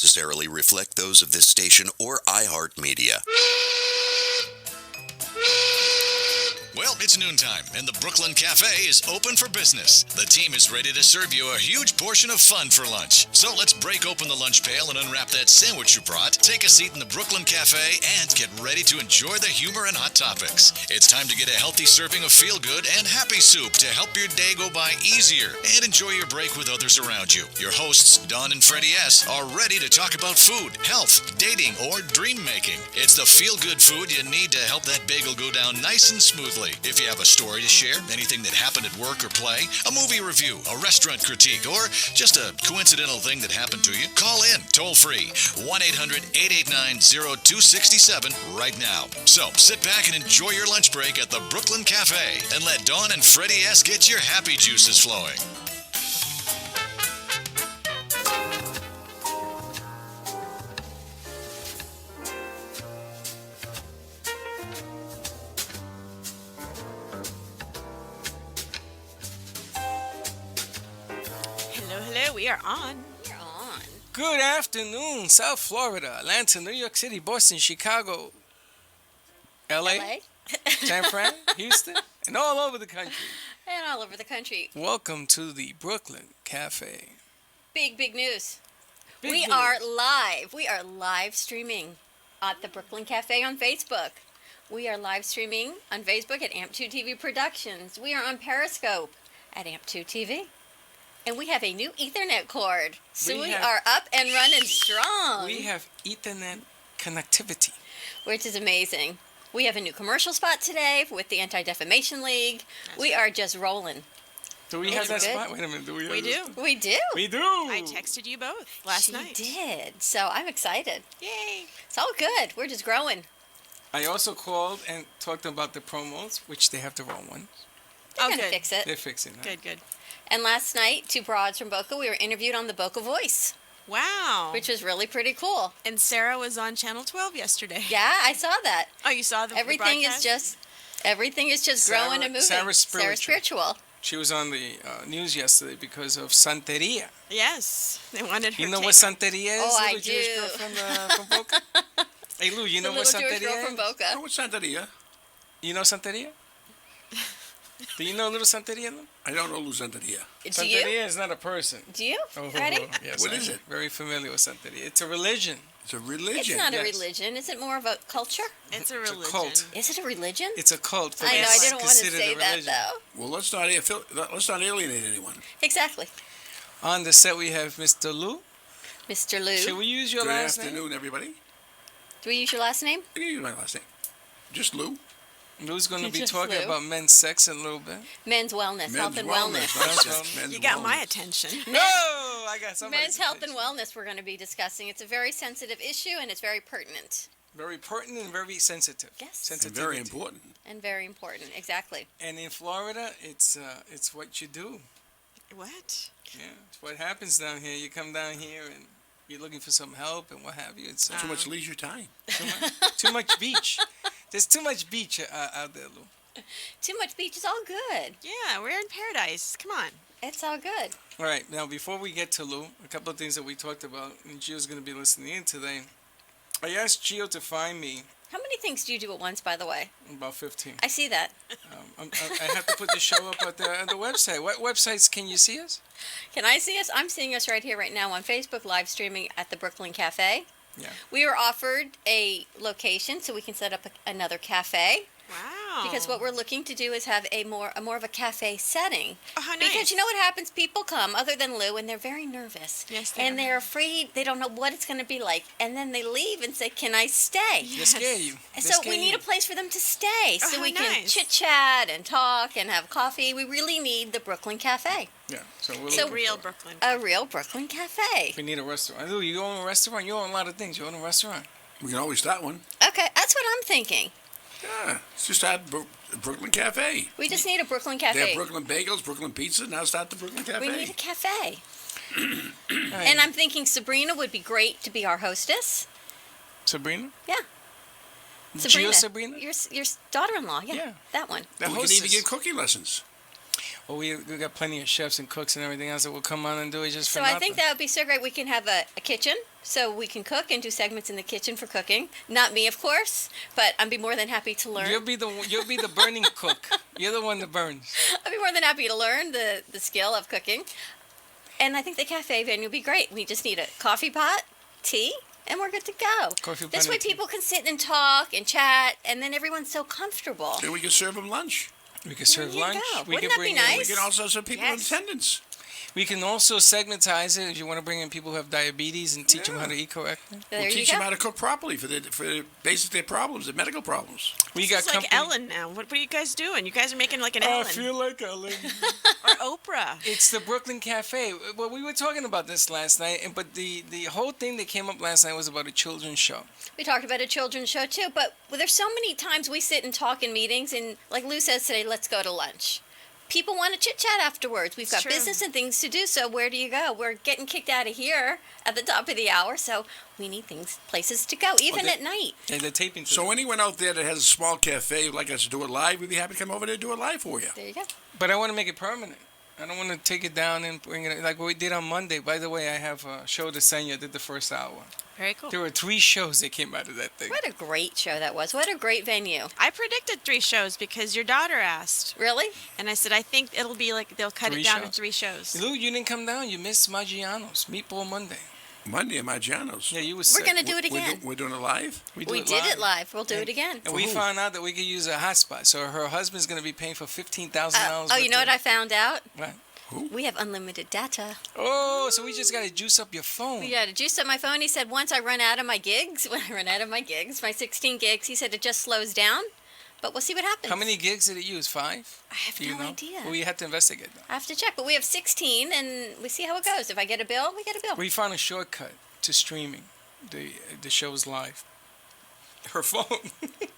necessarily reflect those of this station or iHeartMedia. Well, it's noontime, and the Brooklyn Cafe is open for business. The team is ready to serve you a huge portion of fun for lunch. So let's break open the lunch pail and unwrap that sandwich you brought. Take a seat in the Brooklyn Cafe and get ready to enjoy the humor and hot topics. It's time to get a healthy serving of feel-good and happy soup to help your day go by easier and enjoy your break with others around you. Your hosts, Don and Freddie S., are ready to talk about food, health, dating, or dream making. It's the feel-good food you need to help that bagel go down nice and smoothly. If you have a story to share, anything that happened at work or play, a movie review, a restaurant critique, or just a coincidental thing that happened to you, call in toll-free 1-800-889-0267 right now. So sit back and enjoy your lunch break at the Brooklyn Cafe and let Dawn and Freddie S. get your happy juices flowing. We are on. You're on. Good afternoon, South Florida, Atlanta, New York City, Boston, Chicago, LA? San Fran, Houston, and all over the country. And all over the country. Welcome to the Brooklyn Cafe. Big news. Big We news. are live. We are live streaming at the Brooklyn Cafe on Facebook. We are live streaming on Facebook at AMP2 TV Productions. We are on Periscope at AMP2 TV. And we have a new Ethernet cord. So we are up and running strong. We have Ethernet connectivity. Which is amazing. We have a new commercial spot today with the Anti-Defamation League. We are just rolling. Do we have that spot? Wait a minute. Do we have We this? do. We do. We do. I texted you both last night. She did. So I'm excited. Yay. It's all good. We're just growing. I also called and talked about the promos, which they have the wrong ones. They're Oh, going to good. fix it. They're fixing that. Good. And last night, two broads from Boca, we were interviewed on the Boca Voice, Wow. which was really pretty cool. And Sarah was on Channel 12 yesterday. Yeah, I saw that. Oh, you saw the Everything is broadcast? just growing and moving. Sarah's spiritual. Spiritual. She was on the news yesterday because of Santeria. Yes. They wanted her You know take what Santeria is? Oh, I little Jewish do. girl from Boca? Hey, Lou, you The know what little Jewish girl Santeria from is? Boca. Oh, what's Santeria? You know Santeria? Do you know little Santeria? Lou? I don't know Luz Santeria. Do you? Santeria is not a person. Do you? Oh, Ready? yes, What I'm is it? Very familiar with Santeria. It's a religion. It's a religion. It's not a yes. religion. Is it more of a culture? It's a It's a religion. cult. Is it a religion? It's a cult. I know. I It's didn't want to considered say a that, religion. though. Well, let's not alienate anyone. Exactly. On the set, we have Mr. Lou. Mr. Lou. Should we use your Good last name? afternoon, everybody. Do we use your last name? I can use my last name. Just Lou. Lou's going to be Just talking Lou. about men's sex in a little bit. Men's wellness, health and wellness. Not sex, men's You got my wellness. attention. No, I got somebody. Men's health and wellness we're going to be discussing. It's a very sensitive issue and it's very pertinent Very pertinent and very sensitive. Yes. And Sensitivity. very important. and very important. Exactly. And in Florida, it's what you do. What? Yeah, it's what happens down here. You come down here and you're looking for some help and what have you. It's Too much leisure time. too much beach. There's too much beach out there, Lou. Too much beach is all good. Yeah, we're in paradise. Come on. It's all good. All right, now before we get to Lou, a couple of things that we talked about, and Gio's going to be listening in today. I asked Gio to find me How many things do you do at once, by the way? about 15. I see that. I have to put the show up at the website. What websites can you see us? Can I see us? I'm seeing us right here, right now on Facebook, live streaming at the Brooklyn Cafe. Yeah. We were offered a location so we can set up another cafe. Wow. Because what we're looking to do is have a more of a cafe setting. Oh, how nice. Because you know what happens? People come, other than Lou, and they're very nervous. Yes, they And are. they're afraid. They don't know what it's going to be like. And then they leave and say, "Can I stay?" They scare you. And They so scare we need you. a place for them to stay, Oh, so how we can nice. chit chat and talk and have coffee. We really need the Brooklyn Cafe, Yeah. So we're So looking Real for- Brooklyn. a real Brooklyn Cafe. We need a restaurant. Lou, you own a restaurant? You own a lot of things. You own a restaurant. We can always start one. Okay, that's what I'm thinking. Yeah, it's just start Brooklyn Cafe. We just need a Brooklyn They have Cafe. Brooklyn Bagels, Brooklyn Pizza. Now start the Brooklyn Cafe. We need a cafe. All right. And I'm thinking Sabrina would be great to be our hostess. Sabrina? Yeah. Gio Sabrina? Your daughter-in-law, yeah, Yeah. that one. The we can hostess. even give cooking lessons. Or we got plenty of chefs and cooks and everything else that will come on and do it just So for nothing. I think that would be so great. We can have a kitchen, so we can cook and do segments in the kitchen for cooking. Not me, of course, but I'd be more than happy to learn. You'll be the burning cook. You're the one that burns. I'd be more than happy to learn the skill of cooking. And I think the cafe venue would be great. We just need a coffee pot, tea, and we're good to go. Coffee pot This and way tea. people can sit and talk and chat, and then everyone's so comfortable. And we can serve them lunch. We can serve you lunch. go. We Wouldn't can that bring be in- nice? We can also have people Yes. in attendance. We can also segmentize it if you want to bring in people who have diabetes and teach them how to eat correctly. There We'll you teach them go. how to cook properly for basically their problems, their medical problems. We got It's like company. Ellen now. What are you guys doing? You guys are making like an I Ellen feel like Ellen. or Oprah. It's the Brooklyn Cafe. Well, we were talking about this last night, but the whole thing that came up last night was about a children's show. We talked about a children's show too, but there's so many times we sit and talk in meetings, and like Lou says today, let's go to lunch. People want to chit chat afterwards. We've It's got true. business and things to do, so where do you go? We're getting kicked out of here at the top of the hour, so we need places to go, even they- at night. And they're taping. So anyone out there that has a small cafe, would like us to do it live, we'd be happy to come over there and do it live for you. There you go. But I want to make it permanent. I don't want to take it down and bring it like what we did on Monday. By the way, I have a show to send you. I did the first hour. Very cool. There were 3 shows that came out of that thing. What a great show that was. What a great venue. I predicted 3 shows because your daughter asked, Really? and I said I think it'll be like they'll cut 3 it down shows? to 3 shows. Lou, you didn't come down. You missed Maggiano's Meatball Monday. Monday at Maggiano's. Yeah, you were We're sick. going to do it again. We're doing it live? We We did it live. We'll do it again. And we who? found out that we could use a hotspot. So her husband's going to be paying for $15,000. Oh, you know what I found out? What? We have unlimited data. Oh, so we just got to juice up your phone. Yeah, to juice up my phone. He said once I run out of my gigs, my 16 gigs, he said it just slows down. But we'll see what happens. How many gigs did it use? 5? I have Do you no know? idea. Well, you have to investigate that. I have to check, but we have 16, and we see how it goes. If I get a bill, we get a bill. We found a shortcut to streaming the shows live. Her phone.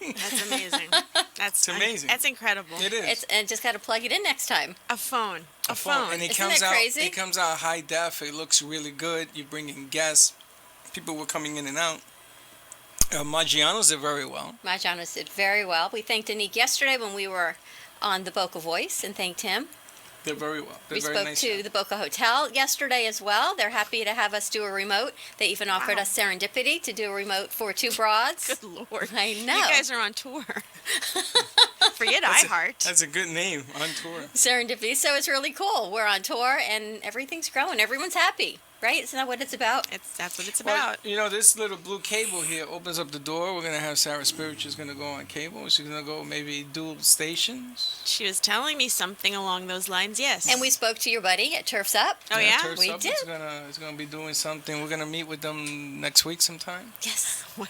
That's amazing. That's amazing. That's incredible. It is. It's and just got to plug it in next time. A phone. a phone, and it Isn't comes that out. crazy? It comes out high def. It looks really good. You bring in guests. People were coming in and out. Maggiano's did very well. Mahjana did very well. We thanked Anik yesterday when we were on the Boca Voice and thanked him. They're very well. They're We very spoke nice. to the Boca Hotel yesterday as well. They're happy to have us do a remote. They even offered Wow. us serendipity to do a remote for 2 broads. Good Lord. I know. You guys are on tour. Forget iHeart. That's a good name on tour. Serendipity. So it's really cool. We're on tour and everything's growing. Everyone's happy, right? Isn't that what it's about? That's what it's Well, about. you know, this little blue cable here opens up the door. We're gonna have Sarah Spiritual's gonna go on cable. She's gonna go maybe dual stations. She was telling me something along those lines. Yes. And we spoke to your buddy at Turf's Up. Oh yeah. Turf's We Up did. is gonna be doing something. We're gonna meet with them next week sometime. Yes. Wow.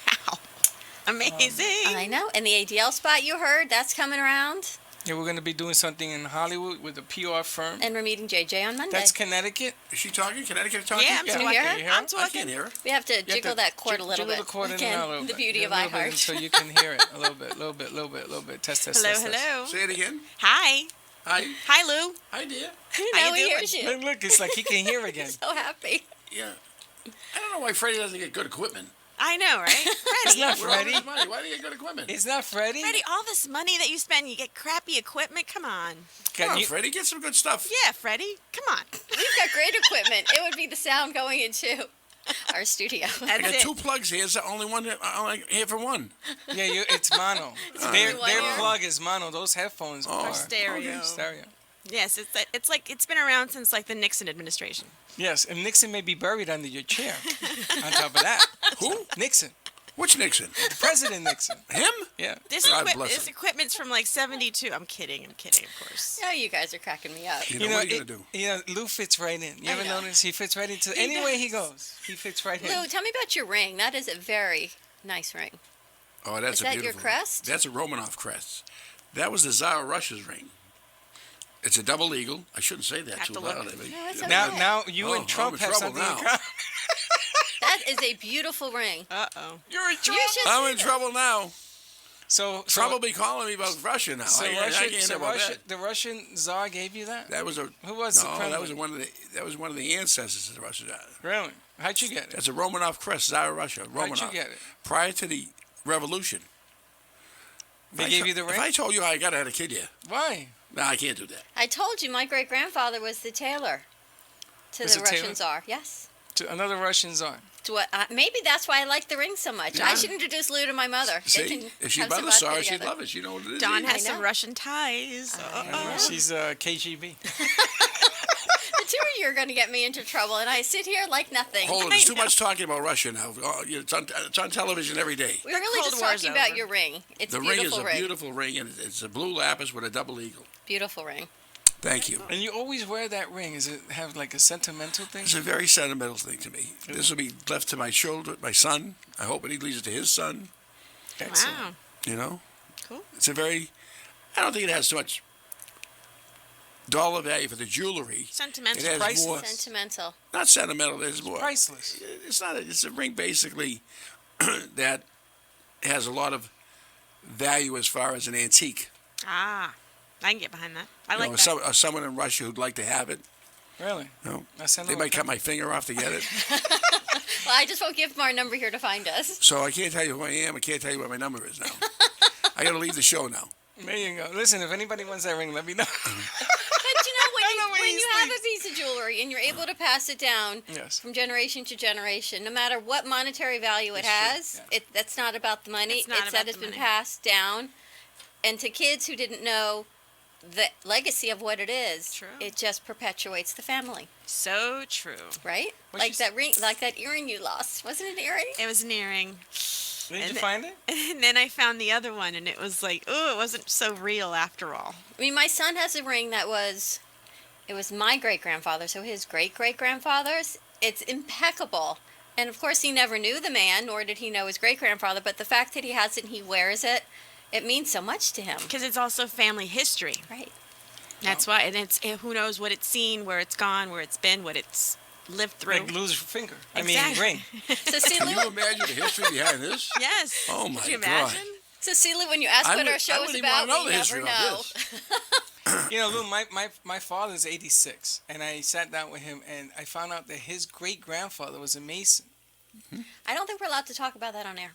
Amazing. I know. And the ADL spot you heard, that's coming around. Yeah, we're gonna be doing something in Hollywood with a PR firm. And we're meeting JJ on Monday. That's Connecticut. Is she talking? Connecticut talking? Yeah, I'm Yeah. talking. Can you hear her? Can you hear I'm her? I talking. can't hear her. We have to You have jiggle to that cord a little jiggle bit. the cord in Again, and out a little the bit. beauty Yeah, of a little bit iHeart. until you can hear it a little bit, little bit. Test. Hello, test. hello. Say it again. Hi. Hi. Hi, Lou. Hi, dear. You How know you he doing? hears you. Look, look, it's like he can hear again. So happy. Yeah. I don't know why Freddie doesn't get good equipment. I know, right? Freddie. not Where all Freddie. this money? Why do you get good equipment? It's not Freddie. Freddie, all this money that you spend, you get crappy equipment. Come on. Come Can on, you- Freddie, get some good stuff. Yeah, Freddie. Come on. We've got great equipment. It would be the sound going into our studio. I That's got it. 2 plugs here. It's the only one. Only here for one. Yeah, it's mono. only one Their ear. plug is mono. Those headphones are stereo. Stereo. Yes, it's like it's been around since like the Nixon administration. Yes, and Nixon may be buried under your chair. On top of that, Who? Nixon, Which Nixon? President Nixon. Him? Yeah. God bless This him. equipment's from like '72. I'm kidding, of course. Oh, you guys are cracking me up. You know, what are you it- going to do? You know, Lou fits right in. You I ever know. notice he fits right into He anywhere he does. goes? He fits right in. Lou, tell me about your ring. That is a very nice ring. Oh, that's Is a that your beautiful crest? That's a Romanov crest. That was the Tsar of Russia's ring. It's a double eagle. I shouldn't say that Have too to look. loud. No, it's Now, okay. now you Oh, and Trump I'm in have trouble something in now. common. That is a beautiful ring. Uh-oh. You're in You should I'm see in this. trouble now. So Trump will be calling me about Russia now. So I Russia, can't so hear about Russia, that. the Russian Tsar gave you that? That was a Who was the no. president? That was one of the ancestors of the Russian. Really? How'd you get it? That's a Romanov crest, Tsar of Russia. Romanov. How'd you get it? Prior to the revolution. They If I gave to- you the If ring? I told you how I got it, I'd kid you. Why? No, I can't do that. I told you my great grandfather was the tailor to Was the a tailor? Russian Tsar. Yes. To another Russian czar. To what? Maybe that's why I like the ring so much. I should introduce Lou to my mother. They See, can if she's have by some the vodka SARS, she'd together. love it. She know what it is. Dawn either. has some know. Russian ties. She's KGB. The two of you are going to get me into trouble, and I sit here like nothing. Hold on, there's too much talking about Russia now. It's on television every day. We're really Cold just War's talking about over. your ring. It's The a ring is beautiful a beautiful ring, and it's a blue lapis with a double eagle. Beautiful ring. Thank you. And you always wear that ring. Does it have like a sentimental thing? It's a very sentimental thing to me. This will be left to my children, my son. I hope he leaves it to his son. Excellent. Wow. You know? Cool. It's a very, I don't think it has too much dollar value for the jewelry. Sentimental. It has priceless. more, Sentimental. not sentimental, it's more. Priceless. It's not, it's a ring basically that has a lot of value as far as an antique. Ah, I can get behind that. I You like know, that. someone in Russia who'd like to have it. Really? You know, I send they over might cut my finger off to get it. Well, I just won't give them our number here to find us. So I can't tell you who I am. I can't tell you what my number is now. I got to leave the show now. There you go. Listen, if anybody wants that ring, let me know. But you know, I know where when he you have a sleeps. piece of jewelry and you're able to pass it down Yes. from generation to generation, no matter what monetary value it That's true, has, yeah. that's not about the money. It's not that about it's the been money. passed down. And to kids who didn't know the legacy of what it is, True. it just perpetuates the family, So true. right? What Like you that ring, like that earring you lost. Wasn't it an earring? It was an earring. Did And you the- find it? And then I found the other one, and it was like, oh, it wasn't so real after all. I mean, my son has a ring that was my great grandfather, so his great great grandfather's. It's impeccable. And of course, he never knew the man, nor did he know his great grandfather, but the fact that he has it and he wears it, it means so much to him. Because it's also family history. Right. That's why. And who knows what it's seen, where it's gone, where it's been, what it's lived through. Like lose your finger. I Exactly. mean, ring. So see, Can Lou, you imagine the history behind this? Yes. Oh, my Could you God. imagine? so see, Lou, when you ask I what would- our show I is wouldn't even wanna about, know we the history never of know. this. You know, Lou, my father's 86, and I sat down with him, and I found out that his great grandfather was a Mason. I don't think we're allowed to talk about that on air.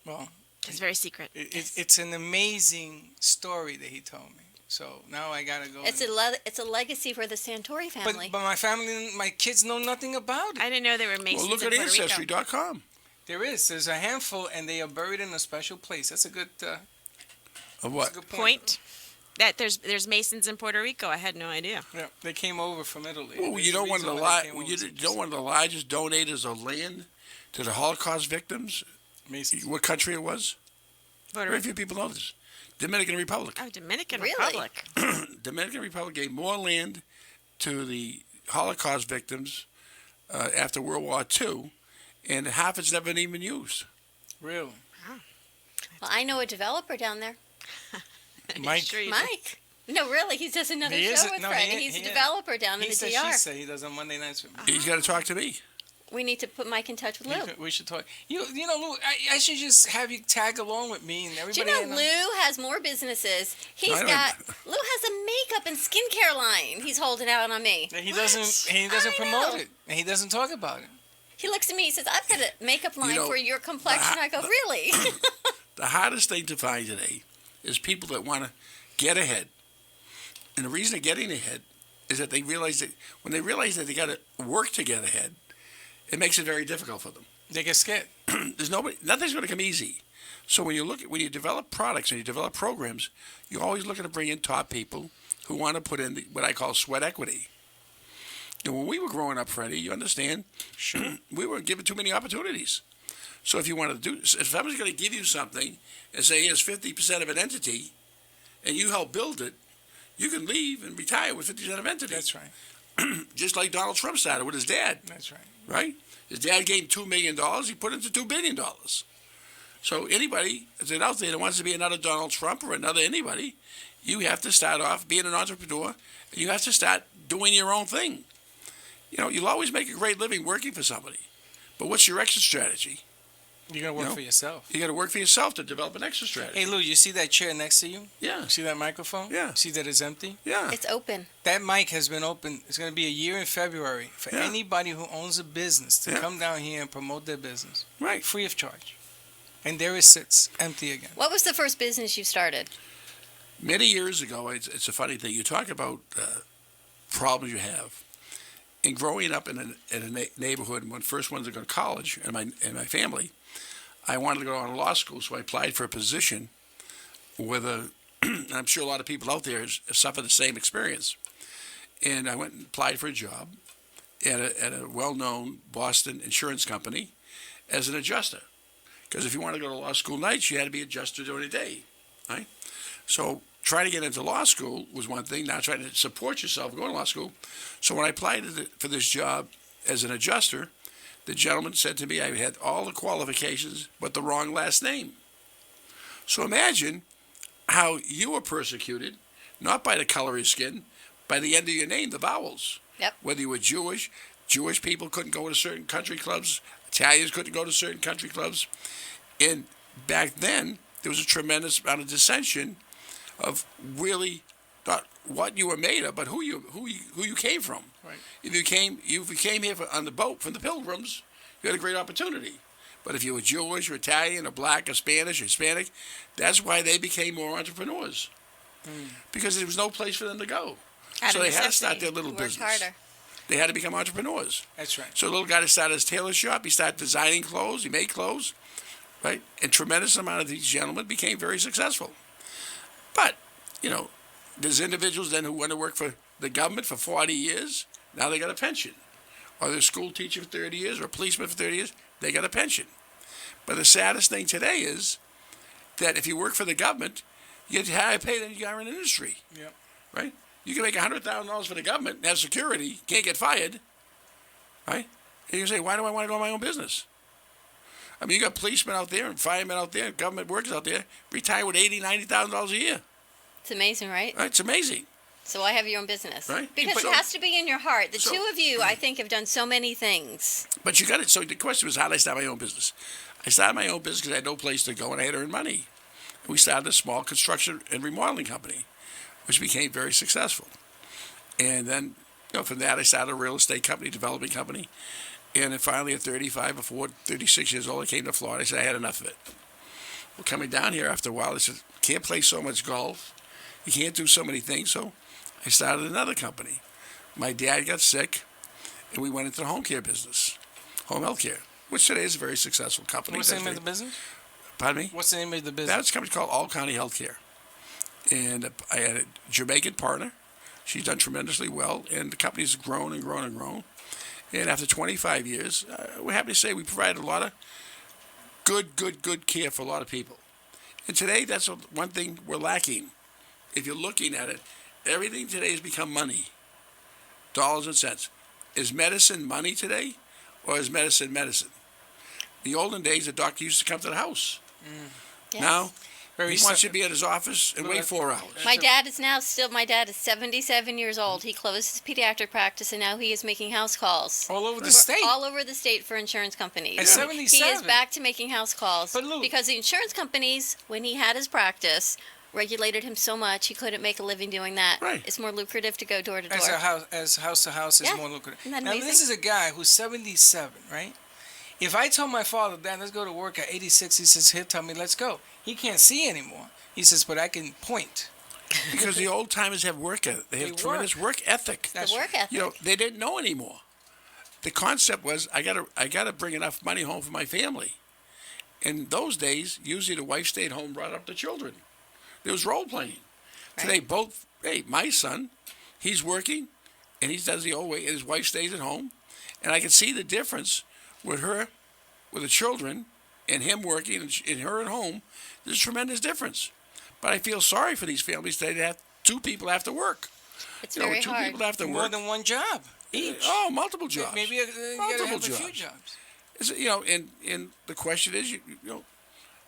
Well, It's very secret. it's an amazing story that he told me. So now I gotta go. It's a legacy for the Santori but family. my family, my kids know nothing about it. I didn't know they were Masons Well, look in at Puerto Rico. Ancestry.com. There's a handful, and they are buried in a special place. That's a good, Of what? good Point. That there's Masons in Puerto Rico. I had no idea. Yeah, they came over from Italy. Well, There's you know a one of the reason why they came over. you know one of the largest donators of land to the Holocaust victims. Masons. What country it was? Puerto Very Rico. few people know this. Dominican Republic. Oh, Dominican Really? Republic. Dominican Republic gave more land to the Holocaust victims after World War II, and half it's never been even used. Really? Well, I know a developer down there, Mike. Sure you do. Mike. No, really, he does another He is show a- with no, Fred, he- and he's he a is. developer down in He the said, DR. she said he does on Monday nights with me. He's got to talk to me. We need to put Mike in touch with Lou. We should talk. You know, Lou, I should just have you tag along with me and Do everybody. you know Lou has more businesses? He's I don't- got Lou has a makeup and skincare line. He's holding out on me. He What? doesn't. He doesn't I promote know. it, and he doesn't talk about it. He looks at me. He says, "I've got a makeup line know, for your complexion." I go, "Really?" The hardest thing to find today is people that want to get ahead. And the reason they're getting ahead is that they realize that when they realize that they got to work to get ahead, it makes it very difficult for them. They get scared. Nothing's going to come easy. So when you develop products and you develop programs, you're always looking to bring in top people who want to put in what I call sweat equity. And when we were growing up, Freddie, you understand, Sure. we were given too many opportunities. So if you want to if somebody's going to give you something and say here's 50% of an entity, and you help build it, you can leave and retire with 50% of entity. That's right. Just like Donald Trump started with his dad, That's right. right? His dad gave him $2 million. He put it into $2 billion. So anybody that's out there that wants to be another Donald Trump or another anybody, you have to start off being an entrepreneur, and you have to start doing your own thing. You know, you'll always make a great living working for somebody. But what's your exit strategy? You're gonna work You know? for yourself. You got to work for yourself to develop an exit strategy. Hey, Lou, you see that chair next to you? Yeah, See that microphone? Yeah. See that it's empty? yeah. It's open. That mic has been open. It's going to be a year in February for Yeah. anybody who owns a business to Yeah. come down here and promote their business, Right. free of charge. And there it sits, empty again. What was the first business you started? Many years ago, it's a funny thing. You talk about problems you have. In growing up in a neighborhood, when first wanted to go to college, and my family, I wanted to go on law school, so I applied for a position with a. I'm sure a lot of people out there suffer the same experience. And I went and applied for a job at a well-known Boston insurance company as an adjuster. Because if you want to go to law school nights, you had to be adjuster during the day, right? So trying to get into law school was one thing. Now trying to support yourself going to law school. So when I applied for this job as an adjuster, the gentleman said to me I had all the qualifications but the wrong last name. So imagine how you were persecuted, not by the color of your skin, by the end of your name, the vowels. Yep. Whether you were Jewish people couldn't go to certain country clubs, Italians couldn't go to certain country clubs. And back then, there was a tremendous amount of dissension of really not what you were made of, but who you came from. Right. If you came here on the boat from the Pilgrims, you had a great opportunity. But if you were Jewish or Italian or black or Spanish or Hispanic, that's why they became more entrepreneurs. Because there was no place for them to go. So they had to start their little Work business. harder. They had to become entrepreneurs. That's right. So a little guy that started his tailor shop, he started designing clothes, he made clothes, right? And tremendous amount of these gentlemen became very successful. But, there's individuals then who went to work for the government for 40 years, now they got a pension. Or they're a school teacher for 30 years, or a policeman for 30 years, they got a pension. But the saddest thing today is that if you work for the government, you get higher pay than you are in industry. Yep. Right? You can make $100,000 for the government and have security, can't get fired, right? And you say, why do I want to go my own business? I mean, you got policemen out there and firemen out there, and government workers out there, retire with $80,000, $90,000 a year. It's amazing, right? Right? It's amazing. So why have your own business? Right. Because So- it has to be in your heart. The so- two of you, I think, have done so many things. But you got it. So the question was, how did I start my own business? I started my own business because I had no place to go and I had to earn money. We started a small construction and remodeling company, which became very successful. And then, from that, I started a real estate company, developing company. And then finally, at 35 or 36 years old, I came to Florida. I said, I had enough of it. Well, coming down here after a while, I said, can't play so much golf. You can't do so many things. So I started another company. My dad got sick, and we went into the home care business, home health care, which today is a very successful company. What's the name of the business? Pardon me? What's the name of the business? That's a company called All County Healthcare. And I had a Jamaican partner. She's done tremendously well, and the company's grown and grown and grown. And after 25 years, we're happy to say we provide a lot of good care for a lot of people. And today, that's one thing we're lacking. If you're looking at it, everything today has become money, dollars and cents. Is medicine money today, or is medicine medicine? In the olden days, the doctor used to come to the house. Yes. Now, Very he wants sim- you to be at his office and wait 4 hours. My dad is 77 years old. He closed his pediatric practice, and now he is making house calls. all over the For- state. All over the state for insurance companies. At 77. He is back to making house calls. But Lou- because the insurance companies, when he had his practice, regulated him so much he couldn't make a living doing that. Right. It's more lucrative to go door to door. As house to house is Yeah. more lucrative. Isn't that Now amazing? this is a guy who's 77, right? If I told my father, Dad, let's go to work at 86, he says, he'll tell me, let's go. He can't see anymore. He says, but I can point. Because the old timers have work ethic. They have They tremendous work ethic. That's the work ethic. They didn't know anymore. The concept was I gotta bring enough money home for my family. In those days, usually the wife stayed home, brought up the children. There was role playing. Today, my son, he's working, and he does the old way, and his wife stays at home, and I can see the difference with her, with the children, and him working, and her at home. There's a tremendous difference. But I feel sorry for these families today that have two people have to work. It's You know, very two hard. people have to More work. than one job each. Oh, multiple jobs. Maybe you gotta Multiple have a few jobs. jobs. And the question is,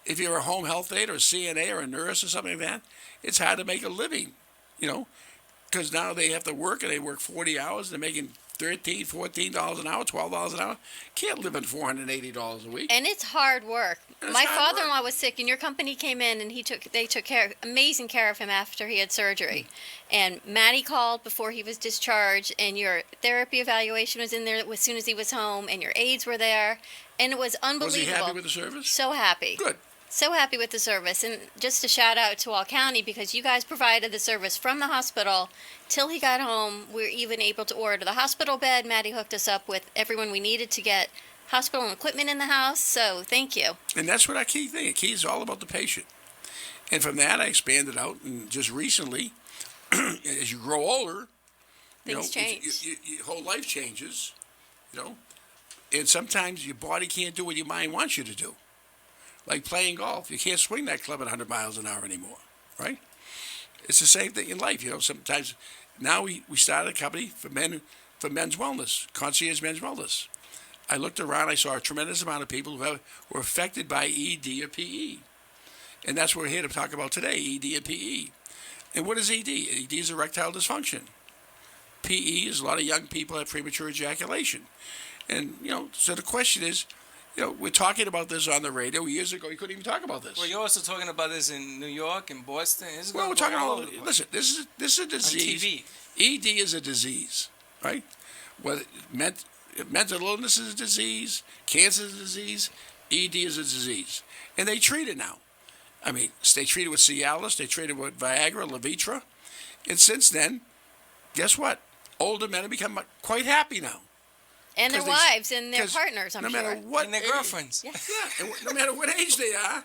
if you're a home health aide or a CNA or a nurse or something like that, it's hard to make a living, because now they have to work and they work 40 hours. They're making $13, $14 an hour, $12 an hour. Can't live on $480 a week. And it's hard work. It's My hard father-in-law was sick, and your company came in, and they took amazing care of him after he had surgery. And Maddie called before he was discharged, and your therapy evaluation was in there as soon as he was home, and your aides were there, and it was unbelievable. Was he happy with the service? So happy. Good. So happy with the service. And just a shout out to Wall County because you guys provided the service from the hospital till he got home. We were even able to order the hospital bed. Maddie hooked us up with everyone we needed to get hospital equipment in the house. So thank you. And that's what our key thing. Key is all about the patient. And from that, I expanded out. And just recently, as you grow older, Things change. Your whole life changes, and sometimes your body can't do what your mind wants you to do. Like playing golf. You can't swing that club at 100 miles an hour anymore, right? It's the same thing in life, Sometimes, now we started a company for men's wellness, Concierge Men's Wellness. I looked around, I saw a tremendous amount of people who were affected by ED or PE. And that's what we're here to talk about today, ED and PE. And what is ED? ED is erectile dysfunction. PE is a lot of young people have premature ejaculation. And, so the question is, we're talking about this on the radio. Years ago, you couldn't even talk about this. Well, you're also talking about this in New York and Boston. We're talking all over. Listen, this is a disease. On TV. ED is a disease, right? Whether mental illness is a disease, cancer is a disease, ED is a disease, and they treat it now. I mean, they treat it with Cialis, they treat it with Viagra, Levitra, and since then, guess what? Older men have become quite happy now. And their wives and their partners, I'm no sure. matter what And their age- girlfriends. Yeah, and no matter what age they are,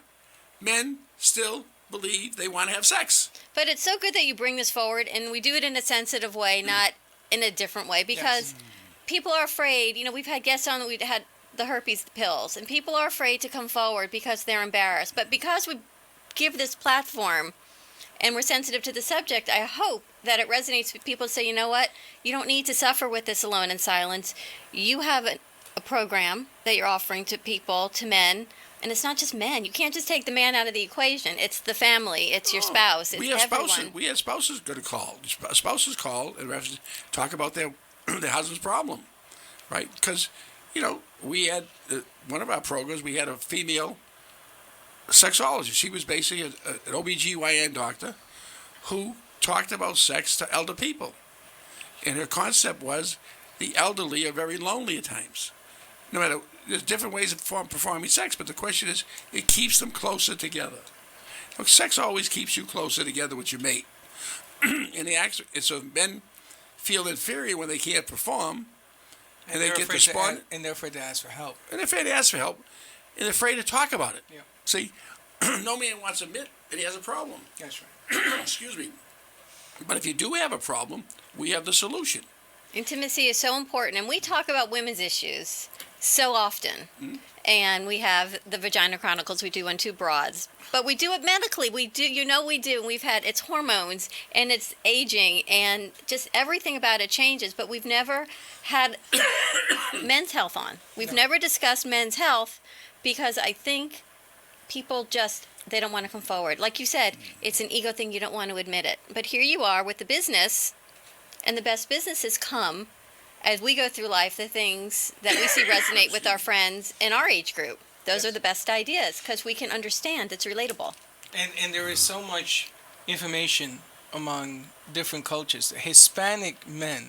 men still believe they want to have sex. But it's so good that you bring this forward, and we do it in a sensitive way, not in a different way, because people are afraid. We've had guests on that we've had the herpes pills, and people are afraid to come forward because they're embarrassed. But because we give this platform and we're sensitive to the subject, I hope that it resonates with people to say, you know what, you don't need to suffer with this alone in silence. You have a program that you're offering to people, to men, and it's not just men. You can't just take the man out of the equation. It's the family. It's your spouse. It's everyone. We have spouses going to call. Spouses call and talk about their husband's problem, right? Because, we had one of our programs, we had a female sexologist. She was basically an OBGYN doctor who talked about sex to elder people. And her concept was the elderly are very lonely at times. No matter, there's different ways of performing sex, but the question is, it keeps them closer together. Sex always keeps you closer together with your mate. And so men feel inferior when they can't perform, and they get despondent. And they're afraid to ask for help. And they're afraid to ask for help, and they're afraid to talk about it. Yeah. See, no man wants to admit that he has a problem. That's right. Excuse me. But if you do have a problem, we have the solution. Intimacy is so important, and we talk about women's issues so often. Mm-hmm. And we have the Vagina Chronicles we do on Two Broads. But we do it medically. We do, we do. We've had, it's hormones, and it's aging, and just everything about it changes. But we've never had men's health on. We've never discussed men's health because I think people just, they don't want to come forward. Like you said, it's an ego thing. You don't want to admit it. But here you are with the business, and the best businesses come as we go through life, the things that we see resonate with our friends in our age group. Those are the best ideas because we can understand it's relatable. And there is so much information among different cultures. Hispanic men,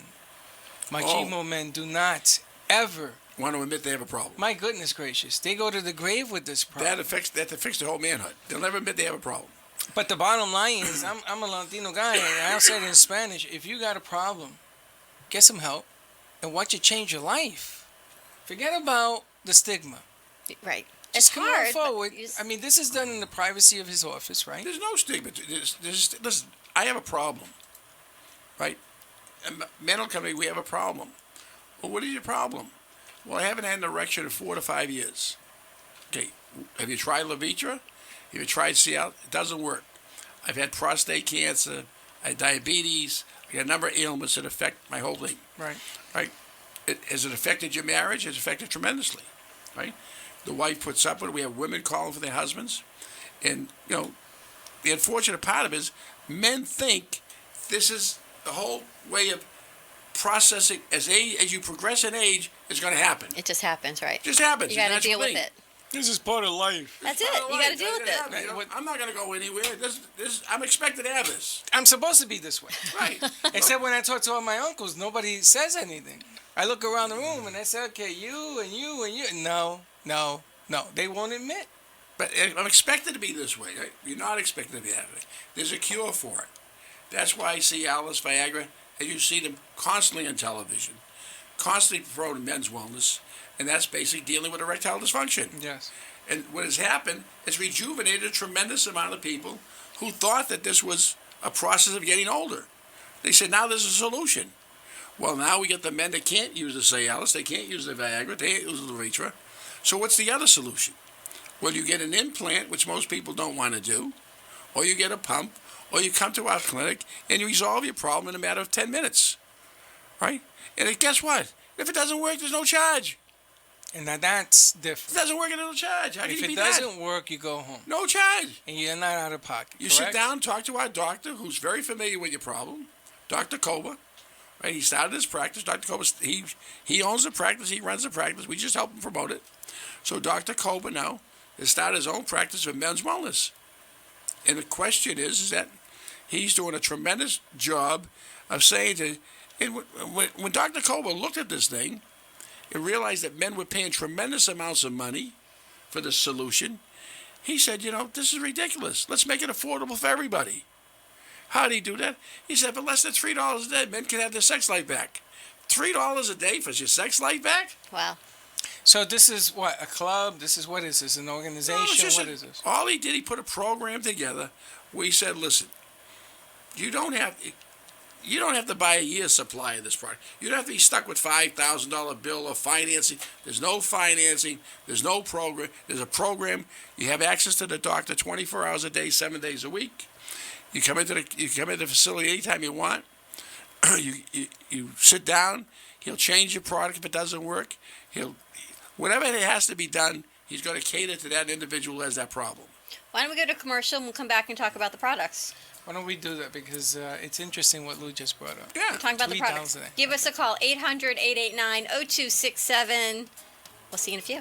machismo men, do not ever want to admit they have a problem. My goodness gracious. They go to the grave with this problem. That affects the whole manhood. They'll never admit they have a problem. But the bottom line is, I'm a Latino guy, and I'll say it in Spanish, if you got a problem, get some help and watch it change your life. Forget about the stigma. Right. Just it's come hard. forward. I mean, this is done in the privacy of his office, right? There's no stigma. Listen, I have a problem, right? Men will come to me, we have a problem. Well, what is your problem? Well, I haven't had an erection in 4 to 5 years. Okay, have you tried Levitra? Have you tried Cialis? It doesn't work. I've had prostate cancer, I had diabetes, I got a number of ailments that affect my whole thing. Right. Right? Has it affected your marriage? It's affected tremendously, right? The wife puts up with it. We have women calling for their husbands. And, the unfortunate part of it is men think this is the whole way of processing. As you progress in age, it's going to happen. It just happens, right? It just happens. You got to deal with it. This is part of life. That's it. You got to deal with it. I'm not going to go anywhere. I'm expected to have this. I'm supposed to be this way. Right. Except when I talk to all my uncles, nobody says anything. I look around the room and I say, okay, you and you and you. No. They won't admit. But I'm expected to be this way. Right? You're not expected to be that way. There's a cure for it. That's why Cialis, Viagra, and you see them constantly on television, constantly promoting men's wellness, and that's basically dealing with erectile dysfunction. Yes. And what has happened is rejuvenated a tremendous amount of people who thought that this was a process of getting older. They said, now there's a solution. Well, now we get the men that can't use the Cialis, they can't use the Viagra, they can't use the Levitra. So what's the other solution? Well, you get an implant, which most people don't want to do, or you get a pump, or you come to our clinic and you resolve your problem in a matter of 10 minutes, right? And guess what? If it doesn't work, there's no charge. And now that's If it different. doesn't work, there's no charge. How can If you it be doesn't work, you go home. No charge. And you're not out of pocket. You correct? sit down, talk to our doctor, who's very familiar with your problem, Dr. Koba. Right? He started his practice. Dr. Koba, he owns the practice. He runs the practice. We just help him promote it. So Dr. Koba now has started his own practice of men's wellness. And the question is that he's doing a tremendous job of saying to, and when Dr. Koba looked at this thing and realized that men were paying tremendous amounts of money for the solution, he said, this is ridiculous. Let's make it affordable for everybody. How did he do that? He said, for less than $3 a day, men can have their sex life back. $3 a day for your sex life back? Wow. So this is what, a club? What is this? An organization? No, it's just What is this? All he did, he put a program together where he said, listen, you don't have to buy a year's supply of this product. You don't have to be stuck with $5,000 bill or financing. There's no financing. There's no program. There's a program. You have access to the doctor 24 hours a day, 7 days a week. You come into the facility anytime you want. You sit down. He'll change your product if it doesn't work. Whatever it has to be done, he's going to cater to that individual who has that problem. Why don't we go to commercial and we'll come back and talk about the products? Why don't we do that? Because it's interesting what Lou just brought up. Yeah. We're talking about the $3 products. a day. Give us a call, 800-889-0267. We'll see you in a few.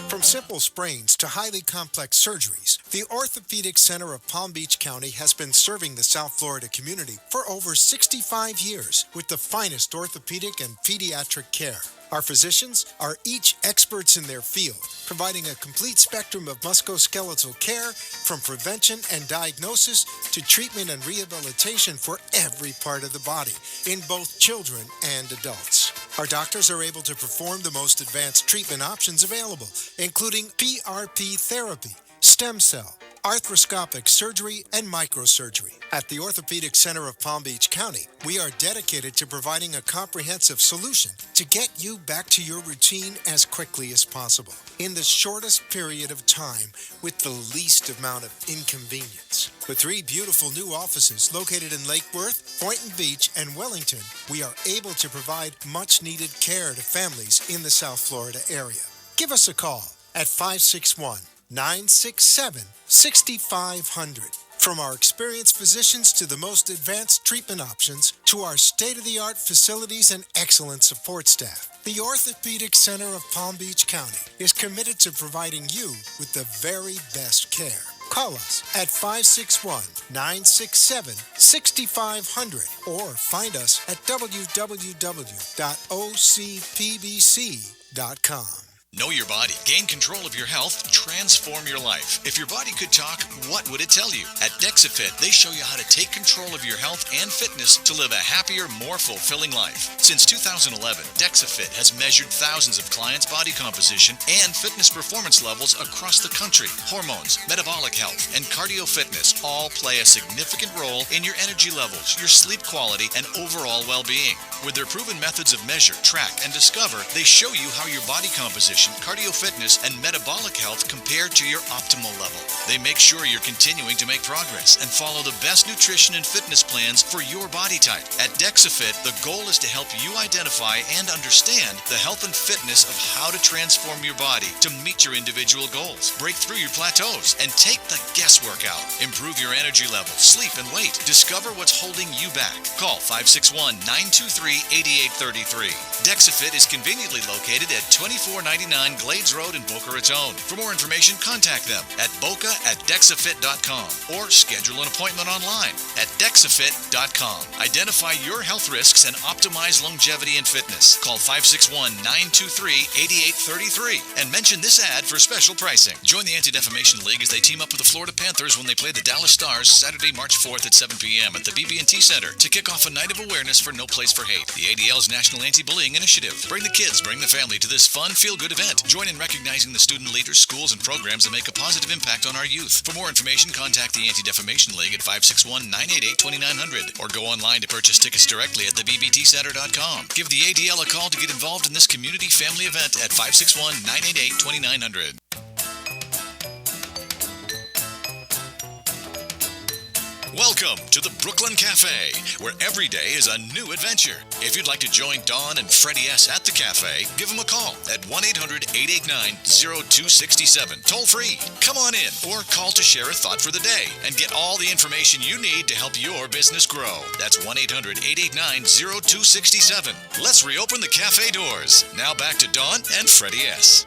From simple sprains to highly complex surgeries, the Orthopedic Center of Palm Beach County has been serving the South Florida community for over 65 years with the finest orthopedic and pediatric care. Our physicians are each experts in their field, providing a complete spectrum of musculoskeletal care from prevention and diagnosis to treatment and rehabilitation for every part of the body in both children and adults. Our doctors are able to perform the most advanced treatment options available, including PRP therapy, stem cell, arthroscopic surgery, and microsurgery. At the Orthopedic Center of Palm Beach County, we are dedicated to providing a comprehensive solution to get you back to your routine as quickly as possible in the shortest period of time with the least amount of inconvenience. With 3 beautiful new offices located in Lake Worth, Boynton Beach, and Wellington, we are able to provide much-needed care to families in the South Florida area. Give us a call at 561-967-6500. From our experienced physicians to the most advanced treatment options to our state-of-the-art facilities and excellent support staff, the Orthopedic Center of Palm Beach County is committed to providing you with the very best care. Call us at 561-967-6500 or find us at www.ocpbc.com. Know your body, gain control of your health, transform your life. If your body could talk, what would it tell you? At DexaFit, they show you how to take control of your health and fitness to live a happier, more fulfilling life. Since 2011, DexaFit has measured thousands of clients' body composition and fitness performance levels across the country. Hormones, metabolic health, and cardio fitness all play a significant role in your energy levels, your sleep quality, and overall well-being. With their proven methods of measure, track, and discover, they show you how your body composition, cardio fitness, and metabolic health compare to your optimal level. They make sure you're continuing to make progress and follow the best nutrition and fitness plans for your body type. At DexaFit, the goal is to help you identify and understand the health and fitness of how to transform your body to meet your individual goals, break through your plateaus, and take the guesswork out. Improve your energy level, sleep, and weight. Discover what's holding you back. Call 561-923-8833. DexaFit is conveniently located at 2499 189 Glades Road in Boca Raton. For more information, contact them at boca@dexafit.com or schedule an appointment online at dexafit.com. Identify your health risks and optimize longevity and fitness. Call 561-923-8833 and mention this ad for special pricing. Join the Anti-Defamation League as they team up with the Florida Panthers when they play the Dallas Stars Saturday, March 4th at 7 p.m. at the BB&T Center to kick off a night of awareness for No Place for Hate, the ADL's National Anti-Bullying Initiative. Bring the kids, bring the family to this fun, feel-good event. Join in recognizing the student leaders, schools, and programs that make a positive impact on our youth. For more information, contact the Anti-Defamation League at 561-988-2900 or go online to purchase tickets directly at thebBTCenter.com. Give the ADL a call to get involved in this community family event at 561-988-2900. Welcome to the Brooklyn Cafe, where every day is a new adventure. If you'd like to join Dawn and Freddie S. at the cafe, give them a call at 1-800-889-0267. Toll free. Come on in or call to share a thought for the day and get all the information you need to help your business grow. That's 1-800-889-0267. Let's reopen the cafe doors. Now back to Dawn and Freddie S.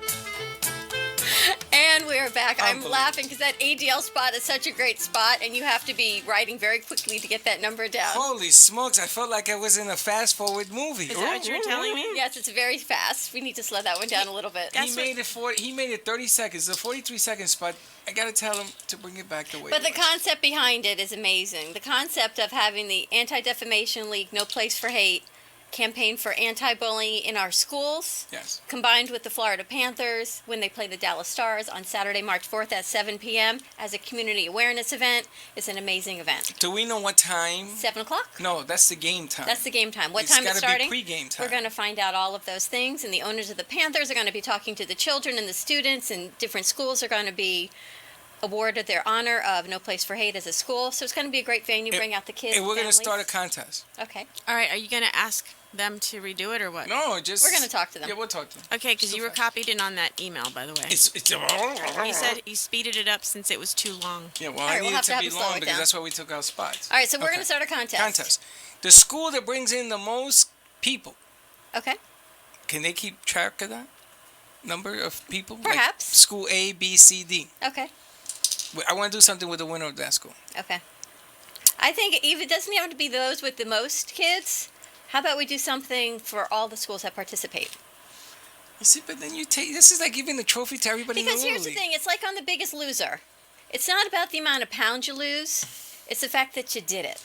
And we're back. I'm laughing because that ADL spot is such a great spot, and you have to be writing very quickly to get that number down. Holy smokes, I felt like I was in a fast-forward movie. Is that what you're telling me? Yes, it's very fast. We need to slow that one down a little bit. He made it 30 seconds. The 43-second spot, I got to tell him to bring it back the way But it the was. concept behind it is amazing. The concept of having the Anti-Defamation League, No Place for Hate, campaign for anti-bullying in our schools, Yes. combined with the Florida Panthers when they play the Dallas Stars on Saturday, March 4th at 7 p.m. as a community awareness event. It's an amazing event. Do we know what time? 7 o'clock? No, that's the game time. That's the game time. What It's time is gotta starting? be pre-game time. We're going to find out all of those things, and the owners of the Panthers are going to be talking to the children and the students, and different schools are going to be awarded their honor of No Place for Hate as a school. So it's going to be a great venue. Bring out the kids. And we're going to families. start a contest. Okay. All right, are you going to ask them to redo it or what? No, just... We're going to talk to them. Yeah, we'll talk to them. Okay, because you were copied in on that email, by the way. He said he speeded it up since it was too long. Yeah, well, All right, I we'll needed have to to have be him slow long it because down. that's why we took our spots. All right, so we're Okay. going to start a contest. The school that brings in the most people, Okay. can they keep track of that number of people? Perhaps. Like school A, B, C, D. Okay. I want to do something with the winner of that school. Okay. I think it doesn't have to be those with the most kids. How about we do something for all the schools that participate? You see, but then this is like giving the trophy to everybody Because in the here's the Little thing, it's like on The Biggest Loser. It's not about the amount of pounds you lose. It's the fact that you did it.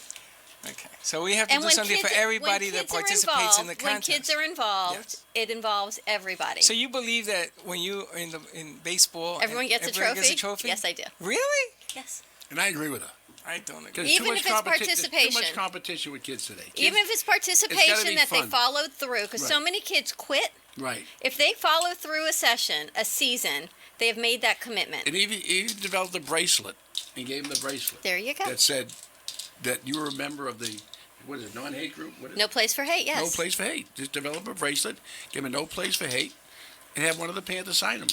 League. Okay, so we have to do something for everybody that participates in the contest. When kids are involved, Yes. it involves everybody. So you believe that when you in baseball, Everyone gets a everybody trophy? Gets a trophy? Yes, I do. Really? Yes. And I agree with her. I don't agree. 'Cause Even too much if it's There's too participation. much competition with kids today. Even if it's It's gotta participation be that they fun. followed through, because so Right. many kids quit. Right. If they follow through a session, a season, they have made that commitment. And even developed a bracelet and gave him the bracelet There you go. that said that you were a member of the, what is it, non-hate group? What is No Place for Hate, yes. No Place for Hate. Just develop a bracelet, give him a No Place for Hate, and have one of the Panthers sign them.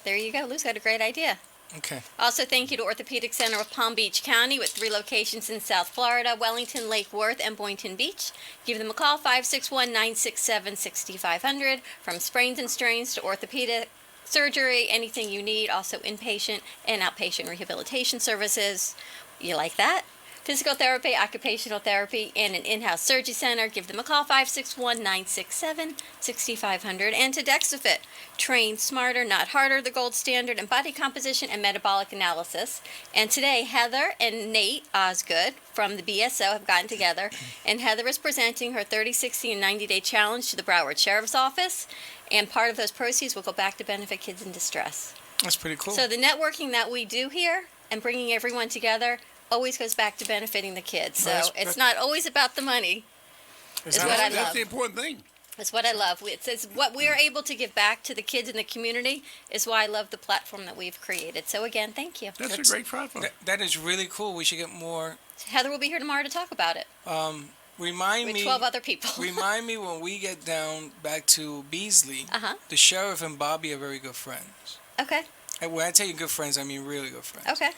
There you go. Lou's got a great idea. Okay. Also, thank you to Orthopedic Center of Palm Beach County with 3 locations in South Florida, Wellington, Lake Worth, and Boynton Beach. Give them a call, 561-967-6500. From sprains and strains to orthopedic surgery, anything you need. Also, inpatient and outpatient rehabilitation services. You like that? Physical therapy, occupational therapy, and an in-house surgery center. Give them a call, 561-967-6500. And to DexaFit, train smarter, not harder, the gold standard in body composition and metabolic analysis. And today, Heather and Nate Osgood from the BSO have gotten together, and Heather is presenting her 30, 60, and 90-day challenge to the Broward Sheriff's Office, and part of those proceeds will go back to benefit kids in distress. That's pretty cool. So the networking that we do here and bringing everyone together always goes back to benefiting the kids. So it's not always about the money. It's what I That's love. the important thing. It's what I love. It's what we are able to give back to the kids in the community is why I love the platform that we've created. So again, thank you. That's a great platform. That is really cool. We should get more. Heather will be here tomorrow to talk about it Remind with me. 12 other people. Remind me when we get down back to Beasley. Uh-huh. The sheriff and Bobby are very good friends. Okay. And when I tell you good friends, I mean really good friends. Okay.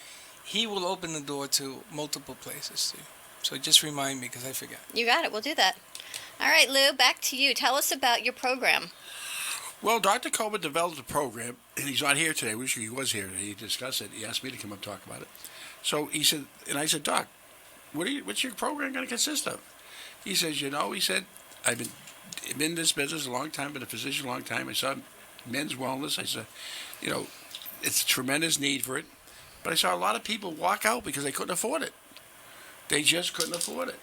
He will open the door to multiple places too. So just remind me because I forget. You got it. We'll do that. All right, Lou, back to you. Tell us about your program. Well, Dr. Koba developed a program, and he's not here today. Wish he was here. He discussed it. He asked me to come up and talk about it. So he said, and I said, Doc, what's your program going to consist of? He says, he said, I've been in this business a long time, been a physician a long time. I saw men's wellness. I said, it's a tremendous need for it. But I saw a lot of people walk out because they couldn't afford it. They just couldn't afford it.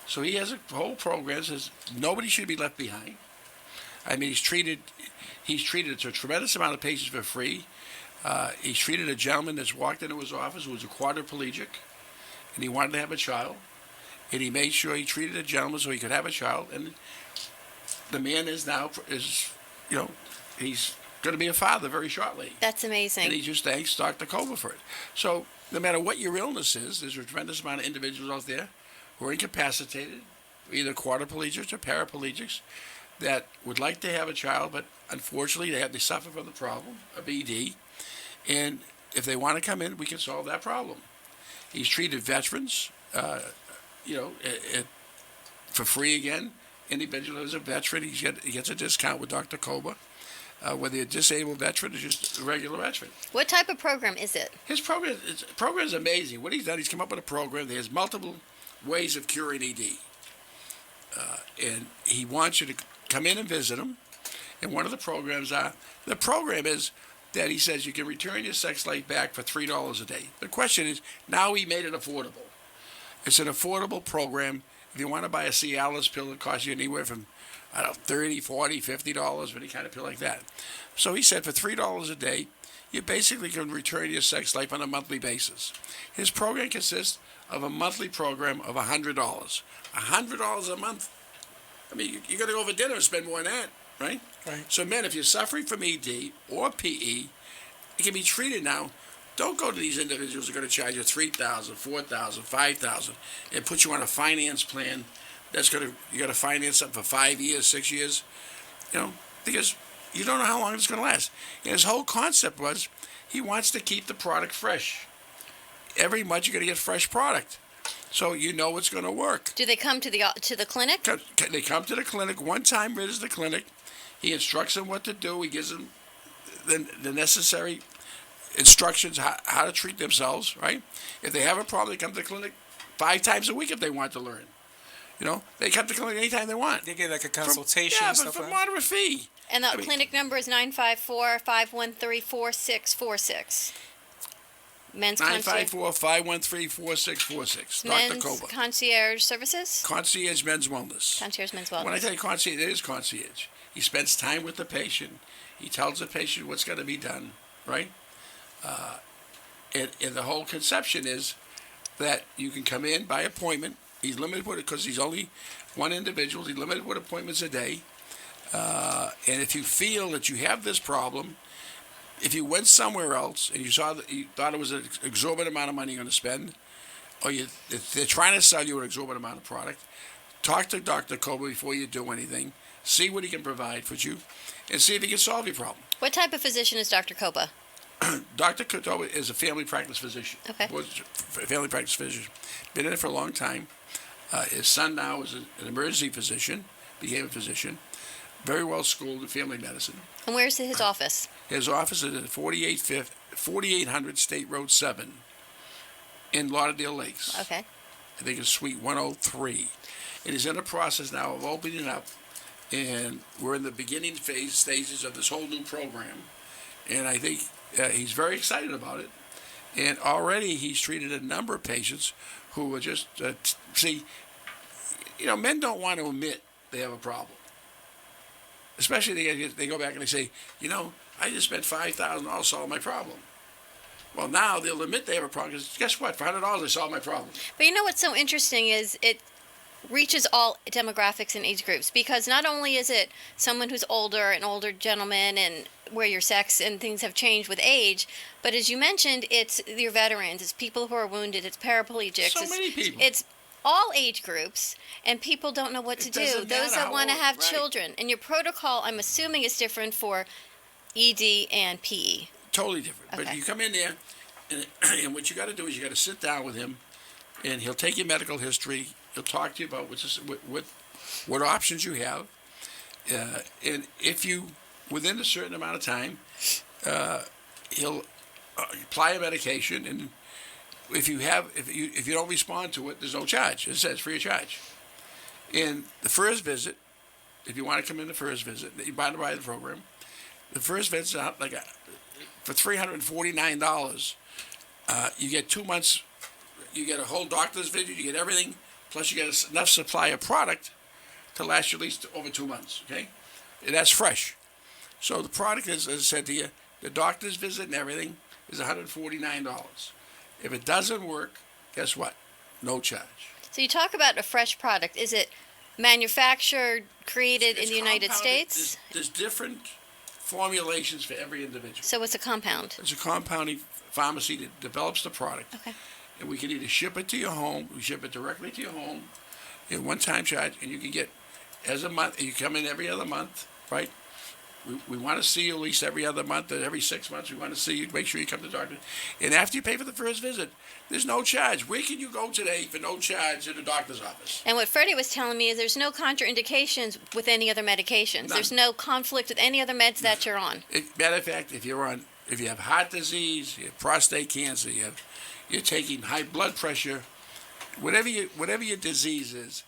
So he has a whole program that says nobody should be left behind. I mean, he's treated a tremendous amount of patients for free. He's treated a gentleman that's walked into his office who was a quadriplegic, and he wanted to have a child. And he made sure he treated a gentleman so he could have a child. And the man he's going to be a father very shortly. That's amazing. And he just thanks Dr. Koba for it. So no matter what your illness is, there's a tremendous amount of individuals out there who are incapacitated, either quadriplegics or paraplegics, that would like to have a child, but unfortunately they suffer from the problem of ED. And if they want to come in, we can solve that problem. He's treated veterans, for free again. Individual who's a veteran, he gets a discount with Dr. Koba. Whether you're a disabled veteran or just a regular veteran. What type of program is it? His program is amazing. What he's done, he's come up with a program that has multiple ways of curing ED. And he wants you to come in and visit him. And one of the program is that he says you can return your sex life back for $3 a day. The question is, now he made it affordable. It's an affordable program. If you want to buy a Cialis pill, it costs you anywhere from $30, $40, $50, any kind of pill like that. So he said for $3 a day, you basically can return your sex life on a monthly basis. His program consists of a monthly program of $100. $100 a month. I mean, you're going to go for dinner and spend more than that, right? Right. So, men, if you're suffering from ED or PE, it can be treated now. Don't go to these individuals who are going to charge you $3,000, $4,000, $5,000 and put you on a finance plan you got to finance something for 5 years, 6 years, because you don't know how long it's going to last. And his whole concept was he wants to keep the product fresh. Every month you're going to get fresh product, so you know it's going to work. Do they come to the clinic? They come to the clinic. One time visits the clinic. He instructs them what to do. He gives them the necessary instructions how to treat themselves, right? If they have a problem, they come to the clinic 5 times a week if they want to learn. They come to the clinic anytime they want. They get like a consultation and stuff for like that. moderate fee. And the clinic number is 954-513-4646. Men's 954-513-4646. Dr. Koba. Concierge Services? Concierge Men's Wellness. Concierge Men's Wellness. When I tell you concierge, it is concierge. He spends time with the patient. He tells the patient what's going to be done, right? And the whole conception is that you can come in by appointment. He's limited with it because he's only one individual. He's limited with appointments a day. And if you feel that you have this problem, if you went somewhere else and you thought it was an exorbitant amount of money you're going to spend, or they're trying to sell you an exorbitant amount of product, talk to Dr. Koba before you do anything. See what he can provide for you, and see if he can solve your problem. What type of physician is Dr. Koba? Dr. Koba is a family practice physician. Okay. Was a family practice physician. Been in it for a long time. His son now is an emergency physician, became a physician, very well schooled in family medicine. And where's his office? His office is at 4800 State Road 7 in Lauderdale Lakes. Okay. I think it's Suite 103. It is in the process now of opening up, and we're in the beginning stages of this whole new program. And I think he's very excited about it. And already he's treated a number of patients who are just, men don't want to admit they have a problem. Especially they go back and they say, I just spent $5,000 to solve my problem. Well, now they'll admit they have a problem because guess what? For $100, they solve my problem. But what's so interesting is it reaches all demographics and age groups, because not only is it someone who's older, an older gentleman, and where your sex and things have changed with age, but as you mentioned, it's your veterans, it's people who are wounded, it's paraplegics. So many people. It's all age groups, and people don't know what to do. Those that want to have children. And your protocol, I'm assuming, is different for ED and PE. Totally different. Okay. But you come in there, and what you got to do is you got to sit down with him, and he'll take your medical history. He'll talk to you about what options you have. And if you within a certain amount of time, he'll apply a medication, and if you don't respond to it, there's no charge. It says free of charge. In the first visit, if you want to come in the first visit, you buy the program. The first visit for $349. You get 2 months. You get a whole doctor's visit. You get everything. Plus, you get enough supply of product to last you at least over 2 months. Okay, and that's fresh. So the product is, as I said to you, the doctor's visit and everything is $149. If it doesn't work, guess what? No charge. So you talk about a fresh product. Is it manufactured, created in It's the United compounded. States? There's different formulations for every individual. So it's a compound. It's a compounding pharmacy that develops the product. Okay. And we can either ship it to your home, we ship it directly to your home, in one-time charge, and you can get, as a month, you come in every other month, right? We want to see you at least every other month, or every 6 months. We want to see you, make sure you come to the doctor. And after you pay for the first visit, there's no charge. Where can you go today for no charge in the doctor's office? And what Freddie was telling me is there's no contraindications with any other medications. None. There's no conflict with any other meds that you're on. Matter of fact, if you have heart disease, you have prostate cancer, you're taking high blood pressure, whatever your disease is,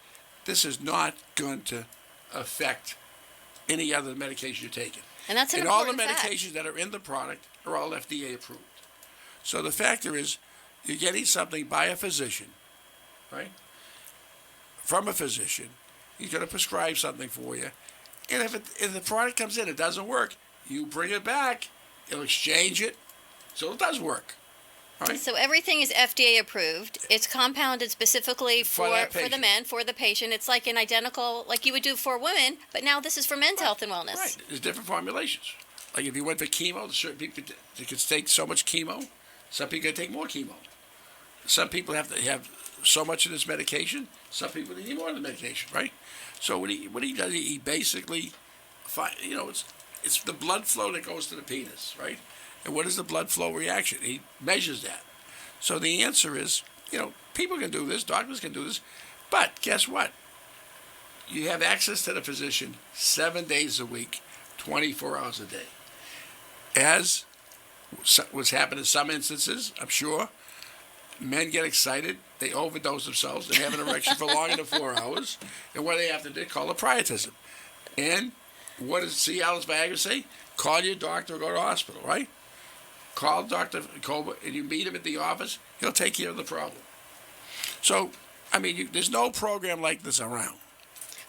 this is not going to affect any other medication you're taking. And that's an And all the important fact. medications that are in the product are all FDA approved. So the factor is, you're getting something by a physician, right? From a physician, he's going to prescribe something for you. And if the product comes in, it doesn't work, you bring it back, he'll exchange it, so it does work. Right? So everything is FDA approved. It's compounded specifically For for that the patient. men, for the patient. It's like an identical, like you would do for women, but now this is for men's health and wellness. Right. There's different formulations. Like if you went for chemo, there's certain people that can take so much chemo. Some people can take more chemo. Some people have to have so much of this medication. Some people need more of the medication, right? So what he does, he basically, it's the blood flow that goes to the penis, right? And what is the blood flow reaction? He measures that. So the answer is, people can do this, doctors can do this, but guess what? You have access to the physician 7 days a week, 24 hours a day. As was happening in some instances, I'm sure, men get excited, they overdose themselves, they have an erection for longer than 4 hours, and what do they have to do? Call it priapism. And what does Cialis Viagra say? Call your doctor or go to the hospital, right? Call Dr. Koba and you meet him at the office, he'll take care of the problem. So, there's no program like this around.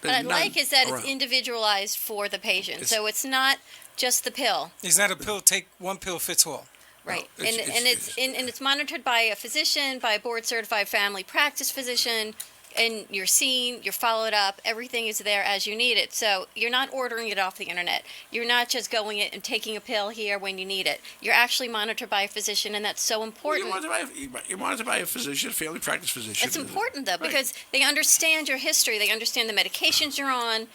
What I There's like none is that around. it's individualized for the patient. So it's not just the pill. It's not a pill, take one pill fits all. Right. No, and it's monitored by a physician, by a board certified family practice physician, and you're seen, you're followed up, everything is there as you need it. So you're not ordering it off the internet. You're not just going in and taking a pill here when you need it. You're actually monitored by a physician, and that's so important. You're monitored by a physician, family practice physician. It's important, though, Right. because they understand your history, they understand the medications you're on,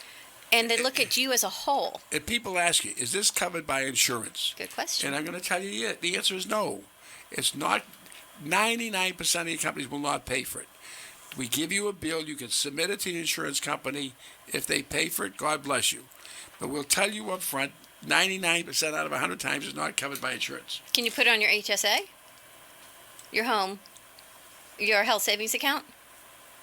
and they look at you as a whole. If people ask you, is this covered by insurance? Good question. And I'm going to tell you, yeah, the answer is no. It's not. 99% of the companies will not pay for it. We give you a bill, you can submit it to the insurance company. If they pay for it, God bless you. But we'll tell you up front, 99% out of 100 times is not covered by insurance. Can you put it on your HSA? Your home? Your health savings account?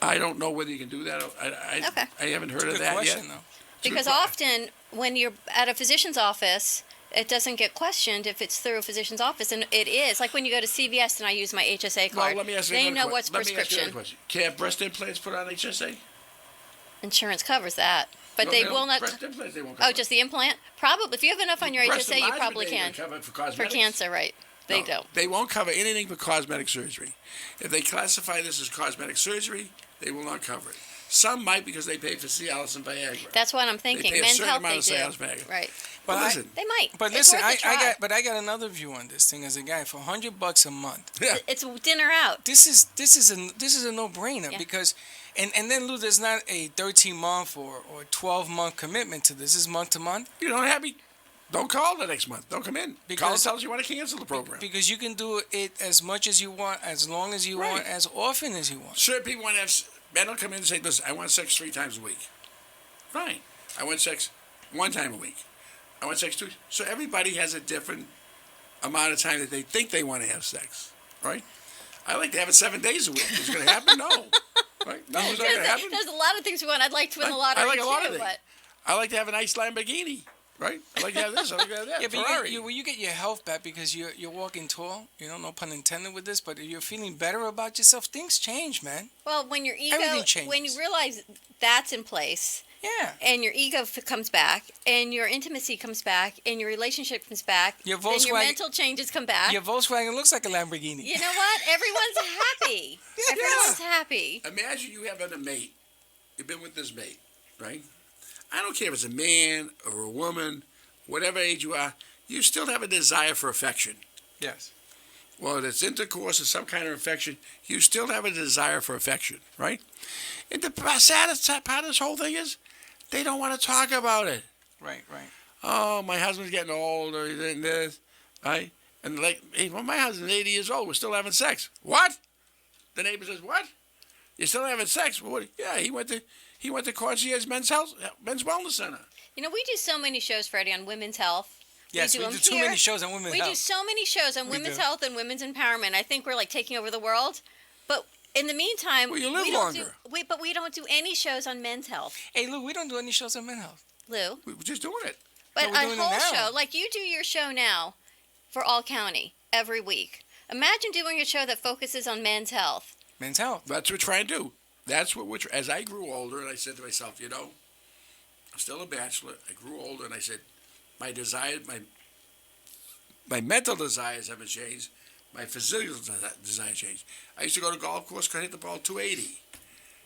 I don't know whether you can do that. Okay. I haven't heard Good of that question, yet. though. Because often when you're at a physician's office, it doesn't get questioned if it's through a physician's office, and it is. Like when you go to CVS and I use my HSA card, Well, let me ask you they another know what's Let me ask you prescription. another question. Can you have breast implants put on HSA? Insurance covers that. But No, they don't. will not. Breast implants, they won't Oh, cover. just the implant? Probably. If you have enough on your Breast HSA, you enlargement, probably they can. don't cover for For cosmetics. cancer, right. They No, don't. They won't cover anything but cosmetic surgery. If they classify this as cosmetic surgery, they will not cover it. Some might because they pay for Cialis and Viagra. That's what I'm thinking. pay a Men's certain health, amount they of do. sales back. Right. But But I- listen, They might. But It's listen, worth a I try. got another view on this thing as a guy. For $100 a month, yeah, It's dinner out. this is a no-brainer Yeah. because and then Lou, there's not a 13-month or 12-month commitment to this. It's month to month you don't have me. Don't call the next month. Don't come in. Call and Because- tell us you want to cancel the program. because you can do it as much as you want, as long as you Right. want, as often as you want. Certain people want to have. Men will come in and say, "Listen, I want sex 3 times a week." Fine. I want sex 1 time a week. I want sex too. So everybody has a different amount of time that they think they want to have sex, right? I like to have it 7 days a week. Is it going to happen? No. Right? Nothing's not going to happen. There's a lot of things we want. I'd like to win the lottery I like a lot too, of things. but I like to have a nice Lamborghini, right? I like to have this. I like to have that. Yeah, but Ferrari. you get your health back because you're walking tall. No pun intended with this, but you're feeling better about yourself. Things change, man. well, when your ego, Everything changes. when you realize that's in place, Yeah. and your ego comes back, and your intimacy comes back, and your relationship comes back, Your then your Volkswagen- mental changes come back. Your Volkswagen looks like a Lamborghini. You know what? Everyone's happy. Everyone's happy. Imagine you have a mate. You've been with this mate, right? I don't care if it's a man or a woman, whatever age you are, you still have a desire for affection. Yes. Whether it's intercourse or some kind of affection, you still have a desire for affection, right? And the saddest part of this whole thing is they don't want to talk about it. Right, right. Oh, my husband's getting older, and this, right? And like, hey, well, my husband's 80 years old. We're still having sex. What? The neighbor says, what? You're still having sex? Well, what? Yeah, he went to Concierge Men's Wellness Center. You know, we do so many shows, Freddie, on women's health. Yes, we them do too here. many shows on women's We health. do so many shows on women's do. health and women's empowerment. I think we're like taking over the world. But in the meantime, Well, you live we don't longer. but we don't do any shows on men's health, Hey, Lou, we don't do any shows on men's health. Lou. We're just doing it. But No, we're a doing it whole now. show, like you do your show now for All County every week. Imagine doing a show that focuses on men's health. Men's health. That's what we're trying to do. That's what we're. As I grew older, and I said to myself, I'm still a bachelor. I grew older, and I said, my desire, my mental desires haven't changed. My physical desire changed. I used to go to golf course, could hit the ball 280.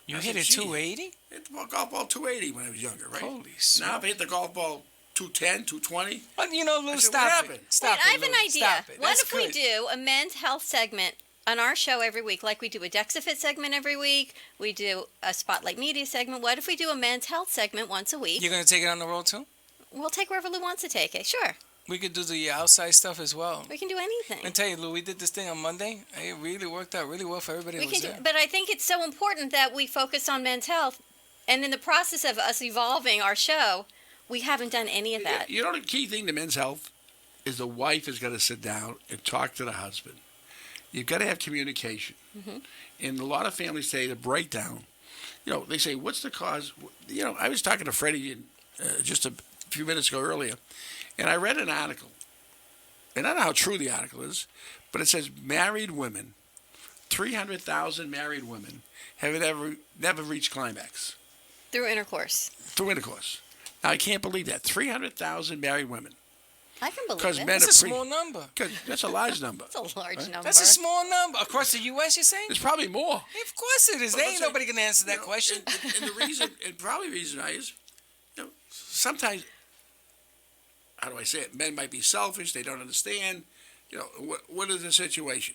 You I hit said, it "Gee." 280? Hit the golf ball 280 when I was younger, right? Holy Now smokes. if I hit the golf ball 210, 220, Lou, I said, stop what it. happened? Stop Wait, I it, have an Lou. idea. Stop it. What That's if we good. do a men's health segment on our show every week, like we do a Dexafit segment every week, we do a Spotlight Media segment. What if we do a men's health segment once a week? You're going to take it on the road, too? We'll take wherever Lou wants to take it. Sure, We could do the outside stuff as well. we can do anything. I tell you, Lou, we did this thing on Monday. It really worked out really well for everybody We that was can do, there. but I think it's so important that we focus on men's health, and in the process of us evolving our show, we haven't done any of that. You know the key thing to men's health is the wife is going to sit down and talk to the husband. You've got to have communication. And a lot of families say the breakdown. They say, what's the cause? I was talking to Freddie just a few minutes ago earlier, and I read an article. And I don't know how true the article is, but it says married women, 300,000 married women, have never reached climax Through intercourse. through intercourse. Now, I can't believe that. 300,000 married women. I can believe 'Cause it. men- That's a small number. That's a large number. It's a large number. That's a small number. Across the U.S., you're saying? There's probably more. Of course it is. But There let's ain't say, nobody can answer that question. And the reason, and probably the reason is, sometimes, how do I say it? Men might be selfish. They don't understand. What is the situation?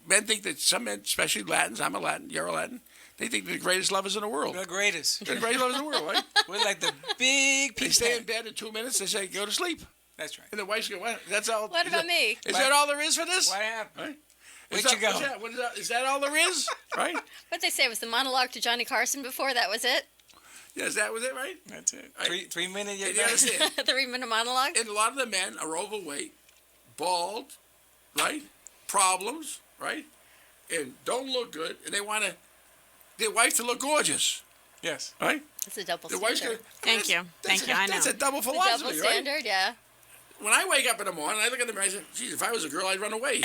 Men think that some men, especially Latins, I'm a Latin, you're a Latin, they think they're the greatest lovers in the world. The greatest. They're the greatest lovers in the world, right? We're like the big They people. stay in bed in 2 minutes. They say, go to sleep. That's right. And the wife's go, what? That's all. What is about that- me? Is that all there is for this? What happened? Right? Where'd Is you that- go? what's that? What is that? Is that all there is? Right? What they say it was the monologue to Johnny Carson before that was it? Yes, that was it, right? That's it. Right. 3 minutes, you're And you done. understand? The 3-minute monologue? And a lot of the men are overweight, bald, right? Problems, right? And don't look good, and they want their wife to look gorgeous, Yes. right? It's a double The wife's standard. gonna. Thank you. Thank you, I That's know. a double It's a philosophy, double right? standard, yeah. When I wake up in the morning, I look at the mirror. I say, "Geez, if I was a girl, I'd run away."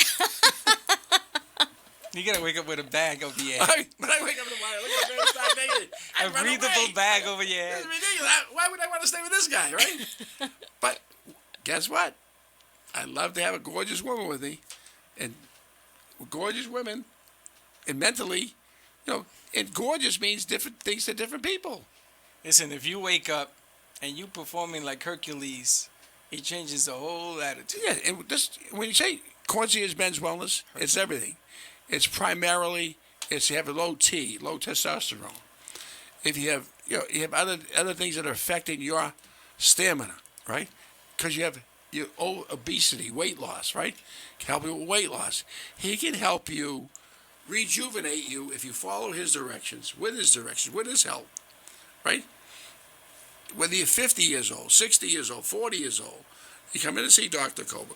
You gotta wake up with a bag over your head. When I wake up in the morning, I look at the mirror, start naked. A I'd run breathable away. bag over your head. That's ridiculous. Why would I want to stay with this guy, right? But guess what? I love to have a gorgeous woman with me, and gorgeous women, and mentally, and gorgeous means different things to different people. Listen, if you wake up and you performing like Hercules, it changes the whole attitude. Yeah, and this when you say Concierge Men's Wellness, it's everything. It's primarily you have a low T, low testosterone. If you have you have other things that are affecting your stamina, right? Because you have obesity, weight loss, right? Can help you with weight loss. He can help you rejuvenate you if you follow his directions, with his help, right? whether you're 50 years old, 60 years old, 40 years old, you come in and see Dr. Koba.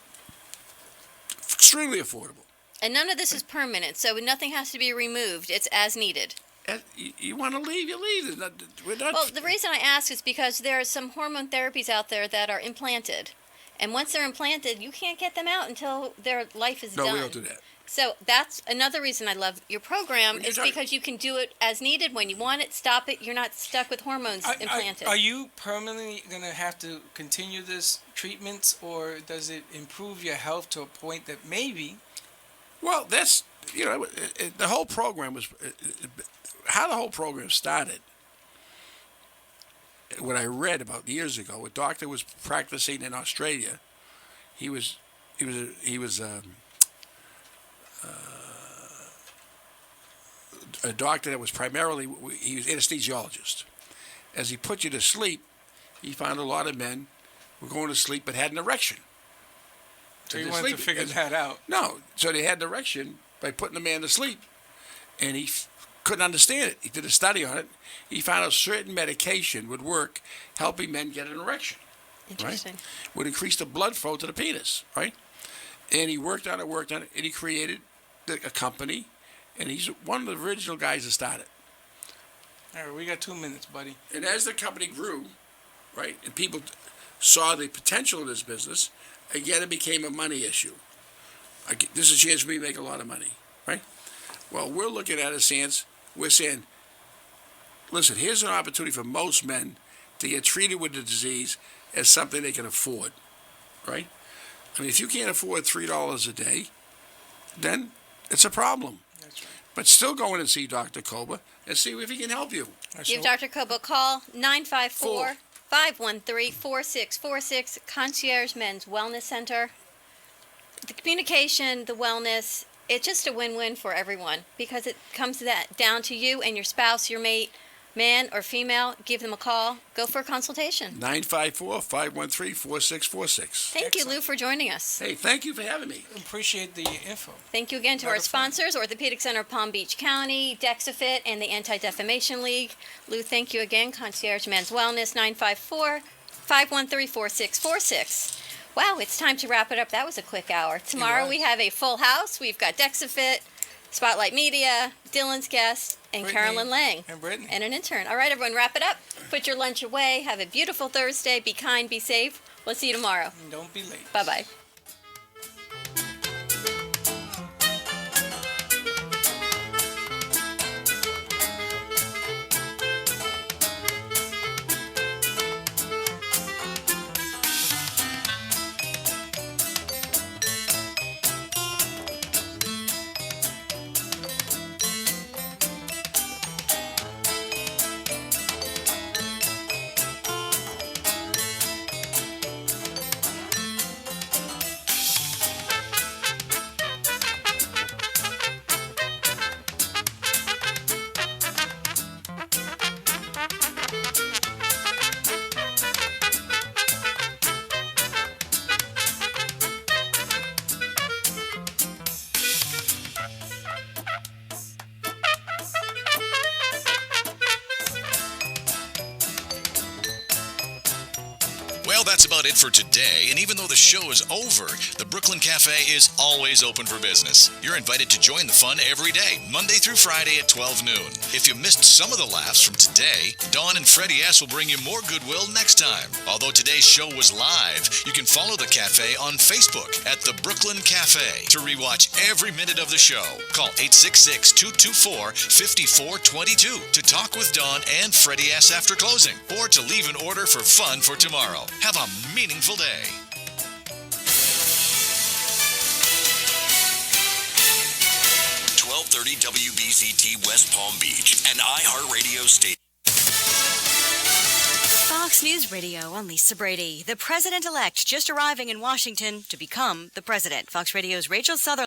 Extremely affordable. And none of this is permanent, so nothing has to be removed. It's as needed. And you want to leave, you leave. We're not. Well, the reason I ask is because there are some hormone therapies out there that are implanted. And once they're implanted, you can't get them out until their life is done. No, we don't do that. So that's another reason I love your program, is because you can do it as needed when you want it, stop it. You're not stuck with hormones implanted. Are you permanently going to have to continue this treatments, or does it improve your health to a point that maybe... Well, that's, the whole program was, how the whole program started, what I read about years ago, a doctor was practicing in Australia. He was a doctor that was primarily, he was anesthesiologist. As he put you to sleep, he found a lot of men were going to sleep but had an erection. So you wanted to figure that out? No. So they had an erection by putting the man to sleep. And he couldn't understand it. He did a study on it. He found a certain medication would work helping men get an erection. Interesting. Right? Would increase the blood flow to the penis, right? And he worked on it, and he created a company. And he's one of the original guys that started. All right, we got 2 minutes, buddy. And as the company grew, right, and people saw the potential of this business, again, it became a money issue. This is a chance for me to make a lot of money, right? Well, we're looking at it, we're saying, listen, here's an opportunity for most men to get treated with the disease as something they can afford, right? I mean, if you can't afford $3 a day, then it's a problem. That's right. But still go in and see Dr. Koba and see if he can help you. Give Dr. Koba a call, 954-513-4646, Concierge Men's Wellness Center. The communication, the wellness, it's just a win-win for everyone, because it comes down to you and your spouse, your mate, man or female. Give them a call. Go for a consultation. 954-513-4646. Thank you, Lou, for joining us. Hey, thank you for having me. Appreciate the info. Thank you again to our sponsors, Orthopedic Center of Palm Beach County, Dexafit, and the Anti-Defamation League. Lou, thank you again. Concierge Men's Wellness, 954-513-4646. Wow, it's time to wrap it up. That was a quick hour. Tomorrow we have a full house. We've got Dexafit, Spotlight Media, Dylan's guest, and Brittany, Carolyn Lang. And Brittany. And an intern. All right, everyone, wrap it up. Put your lunch away. Have a beautiful Thursday. Be kind, be safe. We'll see you tomorrow. And don't be late. Bye-bye. Well, that's about it for today, and even though the show is over, the Brooklyn Cafe is always open for business. You're invited to join the fun every day, Monday through Friday at 12 noon. If you missed some of the laughs from today, Dawn and Freddie S. will bring you more goodwill next time. Although today's show was live, you can follow the cafe on Facebook at the Brooklyn Cafe. To rewatch every minute of the show, call 866-224-5422 to talk with Dawn and Freddie S. after closing, or to leave an order for fun for tomorrow. Have a meaningful day. WBZT West Palm Beach, an iHeartRadio station. Fox News Radio, I'm Lisa Brady. The president-elect just arriving in Washington to become the president. Fox Radio's Rachel Sutherland.